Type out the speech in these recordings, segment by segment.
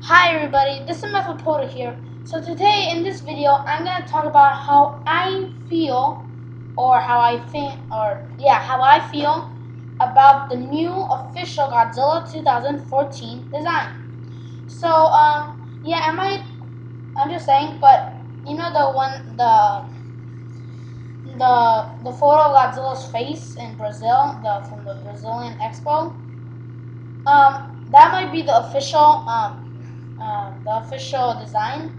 Hi everybody, this is Method Porter here. So today in this video, I'm gonna talk about how I feel, or how I think, or yeah, how I feel about the new official Godzilla 2014 design. So yeah, I'm just saying, but you know the one, the photo of Godzilla's face in Brazil, from the Brazilian Expo. That might be the official design,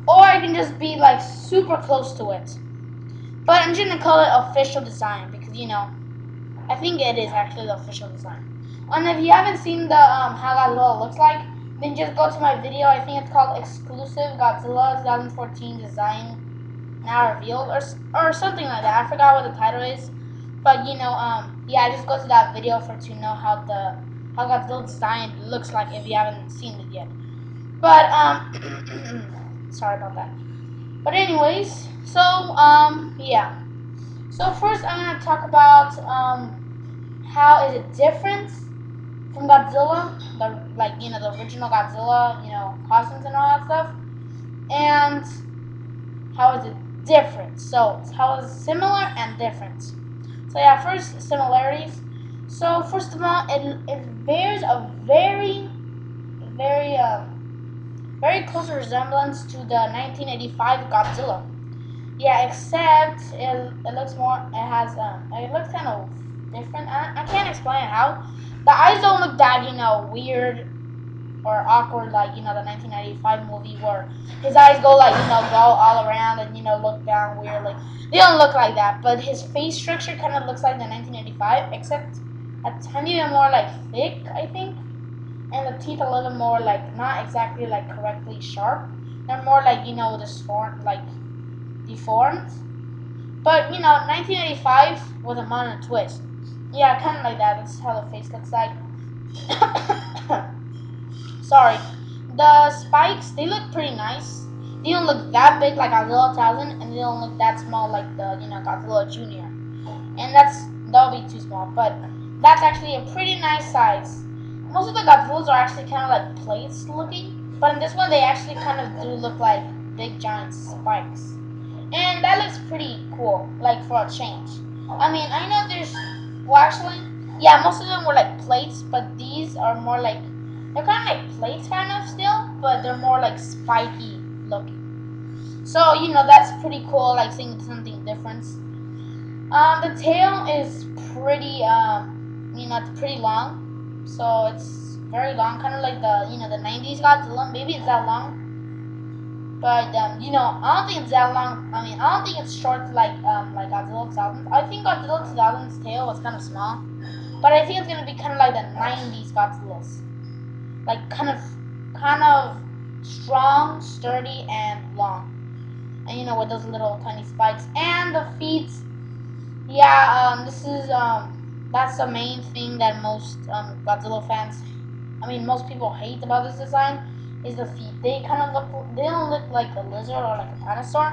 or it can just be like super close to it. But I'm just gonna call it official design because I think it is actually the official design. And if you haven't seen the how Godzilla looks like, then just go to my video. I think it's called Exclusive Godzilla 2014 Design Now Revealed or something like that. I forgot what the title is, but yeah, just go to that video to know how Godzilla design looks like if you haven't seen it yet. But sorry about that. But anyways, so yeah. So first I'm gonna talk about how is it different from Godzilla, the original Godzilla, costumes and all that stuff, and how is it different. So how is it similar and different. So yeah, first similarities. So first of all, it bears a very very close resemblance to the 1985 Godzilla. Yeah, except it looks more. It looks kind of different. I can't explain how. The eyes don't look that weird or awkward like the 1995 movie where his eyes go like go all around and look down weird. Like they don't look like that. But his face structure kind of looks like the 1985, except a tiny bit more like thick, I think, and the teeth a little more like not exactly like correctly sharp. They're more like deformed. But 1985 was a modern twist. Yeah, kind of like that. That's how the face looks like. Sorry. The spikes, they look pretty nice. They don't look that big like Godzilla 1000, and they don't look that small like the Godzilla Junior. And that'll be too small, but that's actually a pretty nice size. Most of the Godzillas are actually kind of like plates looking, but in this one they actually kind of do look like big giant spikes. And that looks pretty cool, like for a change. I mean, I know actually, yeah, most of them were like plates, but these are more like, they're kind of like plates kind of still, but they're more like spiky looking. So, that's pretty cool, like seeing something different. The tail is it's pretty long. So it's very long, kind of like the 90s Godzilla. Maybe it's that long. But I don't think it's that long. I mean, I don't think it's short like Godzilla 2000. I think Godzilla 2000's tail was kind of small, but I think it's gonna be kind of like the 90s Godzillas, like kind of strong, sturdy, and long, and with those little tiny spikes and the feet. Yeah, that's the main thing that most Godzilla fans, I mean, most people hate about this design is the feet. They don't look like a lizard or like a dinosaur.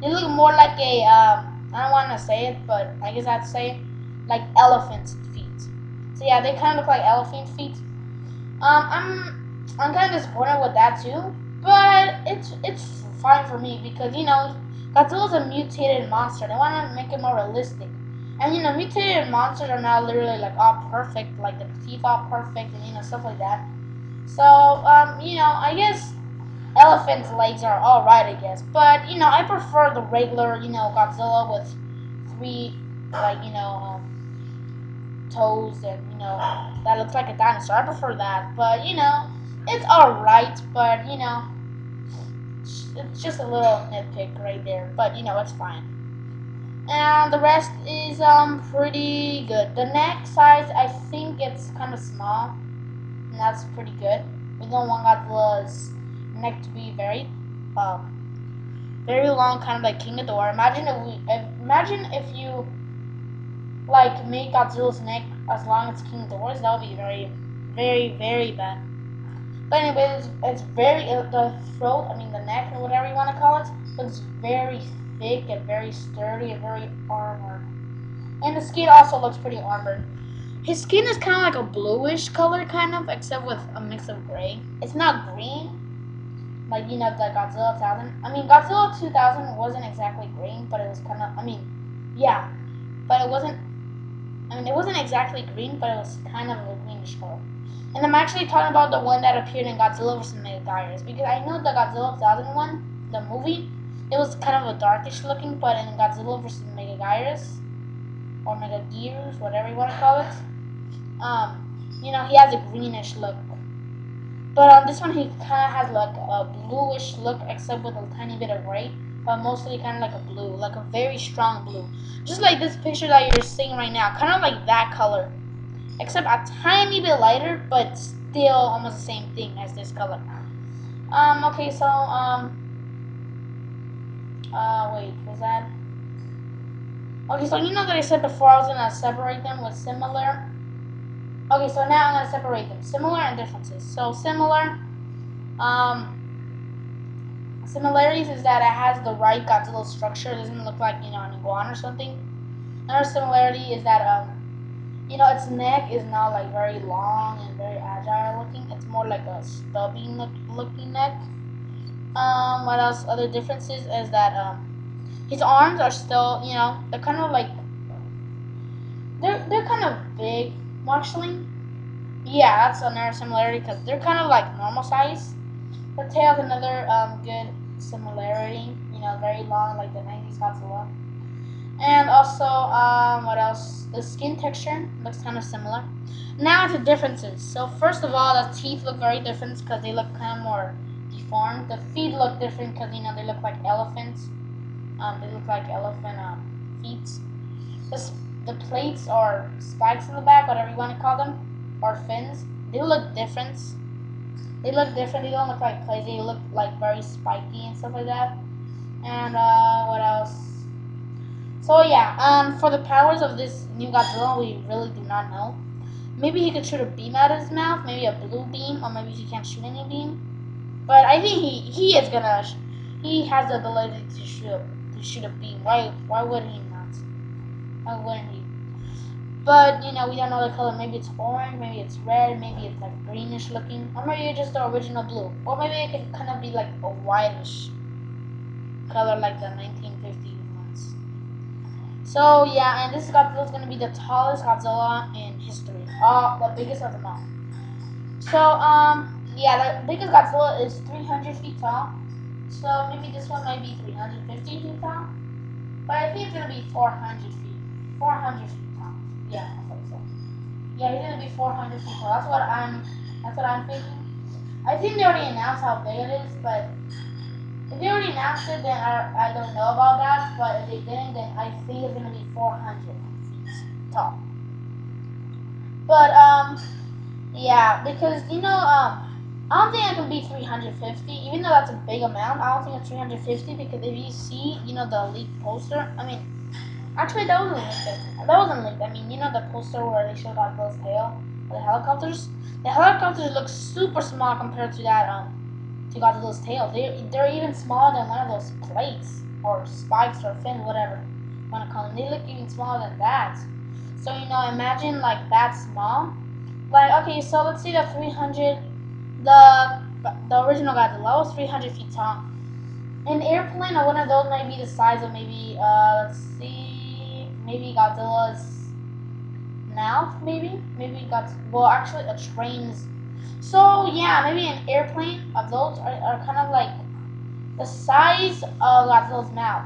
They look more like I don't want to say it, but I guess I have to say it, like elephant feet. So yeah, they kind of look like elephant feet. I'm kind of disappointed with that too, but it's fine for me because Godzilla's a mutated monster. They want to make it more realistic, and mutated monsters are now literally like all perfect, like the teeth all perfect, and stuff like that. So I guess elephant's legs are all right, I guess, but I prefer the regular Godzilla with three like toes and that looks like a dinosaur. I prefer that, but it's alright, but it's just a little nitpick right there, but it's fine. And the rest is pretty good. The neck size, I think it's kind of small, and that's pretty good. We don't want Godzilla's neck to be very long, kind of like King Ghidorah. Imagine if you like make Godzilla's neck as long as King Ghidorah's. That would be very, very, very bad. But anyway, it's very the throat. I mean the neck or whatever you want to call it. Looks very thick and very sturdy and very armored. And the skin also looks pretty armored. His skin is kind of like a bluish color, kind of, except with a mix of gray. It's not green, like the Godzilla 2000. I mean, Godzilla 2000 wasn't exactly green, but it was kind of. I mean, yeah, but it wasn't. I mean, it wasn't exactly green, but it was kind of a greenish color. And I'm actually talking about the one that appeared in Godzilla vs. Megaguirus, because I know the Godzilla 2000 one, the movie, it was kind of a darkish looking, but in Godzilla vs. Megaguirus, or Megaguirus, whatever you want to call it, he has a greenish look. But on this one, he kind of has like a bluish look, except with a tiny bit of gray, but mostly kind of like a blue, like a very strong blue. Just like this picture that you're seeing right now, kind of like that color, except a tiny bit lighter, but still almost the same thing as this color. Okay, so, wait, was that? Okay, so you know that I said before I was gonna separate them with similar. Okay, so now I'm gonna separate them, similar and differences. So similar, um, similarities is that it has the right Godzilla structure. It doesn't look like an iguana or something. Another similarity is that its neck is not like very long and very agile looking. It's more like a stubby looking neck. What else? Other differences is that his arms are still they're kind of like they're kind of big actually. Yeah, that's another similarity because they're kind of like normal size. The tail's another good similarity. Very long, like the 90s Godzilla. And also, what else? The skin texture looks kind of similar. Now to differences. So first of all, the teeth look very different because they look kind of more deformed. The feet look different because they look like elephants. They look like elephant feet. The plates or spikes in the back, whatever you want to call them, or fins, they look different. They look different. They don't look like plates. They look like very spiky and stuff like that. And what else? So yeah, for the powers of this new Godzilla, we really do not know. Maybe he could shoot a beam out of his mouth, maybe a blue beam, or maybe he can't shoot any beam. But I think he is gonna. He has the ability to shoot a beam. Why wouldn't he not? Why wouldn't he? But we don't know the color. Maybe it's orange, maybe it's red, maybe it's like greenish looking, or maybe it's just the original blue, or maybe it could kind of be like a whitish color, like the 1950s ones. So yeah, and this Godzilla is gonna be the tallest Godzilla in history. The biggest of them all. So yeah, the biggest Godzilla is 300 feet tall. So maybe this one might be 350 feet tall, but I think it's gonna be 400 feet. 400 feet tall. Yeah, I think so. Yeah, he's gonna be 400 feet tall. That's what I'm thinking. I think they already announced how big it is, but if they already announced it, then I don't know about that. But if they didn't, then I think it's gonna be 400 feet tall. But yeah, because I don't think it can be 350, even though that's a big amount. I don't think it's 350 because if you see, the leaked poster. I mean, actually, that wasn't leaked. That wasn't leaked. I mean, the poster where they showed Godzilla's tail, the helicopters. The helicopters look super small compared to that to Godzilla's tail. They're even smaller than one of those plates or spikes or fins, whatever you want to call them. They look even smaller than that. So imagine like that small. Like okay, so let's see the 300. The original Godzilla was 300 feet tall. An airplane or one of those might be the size of maybe let's see, maybe Godzilla's mouth, maybe actually a train's. So yeah, maybe an airplane of those are kind of like the size of Godzilla's mouth.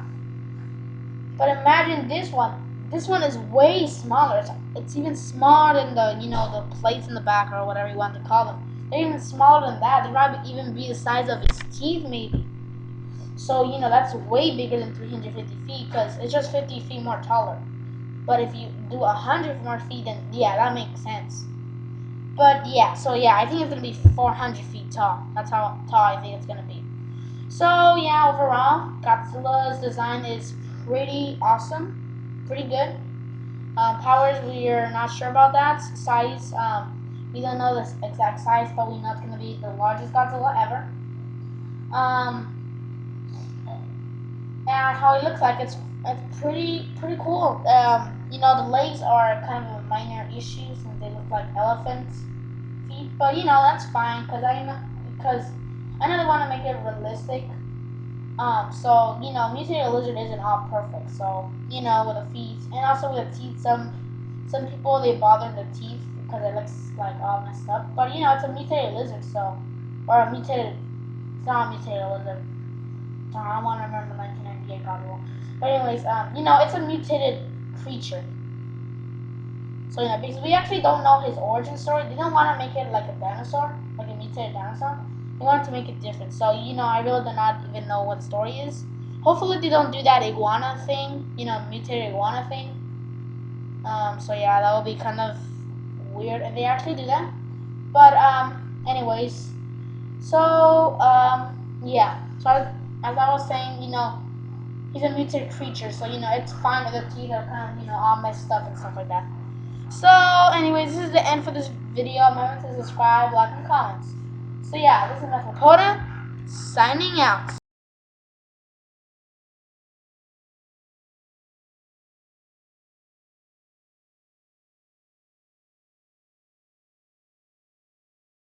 But imagine this one. This one is way smaller. It's even smaller than the plates in the back or whatever you want to call them. They're even smaller than that. They might even be the size of its teeth, maybe. So that's way bigger than 350 feet because it's just 50 feet more taller. But if you do 100 more feet, then yeah, that makes sense. But yeah, so yeah, I think it's gonna be 400 feet tall. That's how tall I think it's gonna be. So yeah, overall, Godzilla's design is pretty awesome, pretty good. Powers, we're not sure about that. Size, we don't know the exact size, but we know it's gonna be the largest Godzilla ever. And how it looks like, it's pretty cool. You know, the legs are kind of a minor issue since they look like elephants' feet. But you know, that's fine because I know they want to make it realistic. So you know, mutated lizard isn't all perfect. So you know, with the feet and also with the teeth, some people they bother the teeth because it looks like all messed up. But you know, it's a mutated lizard, so or a mutated. It's not a mutated lizard. I want to remember 1998 Godzilla. But anyways, you know, it's a mutated creature. So you know, because we actually don't know his origin story, they don't want to make it like a dinosaur, like a mutated dinosaur. They wanted to make it different. So you know, I really do not even know what the story is. Hopefully, they don't do that iguana thing. You know, mutated iguana thing. So yeah, that would be kind of weird if they actually do that. But anyways, so yeah. So as I was saying, you know, he's a mutated creature, so you know it's fine if the teeth are kind of all messed up and stuff like that. So anyways, this is the end for this video. Remember to subscribe, like, and comment. So yeah, this is Methodota signing out.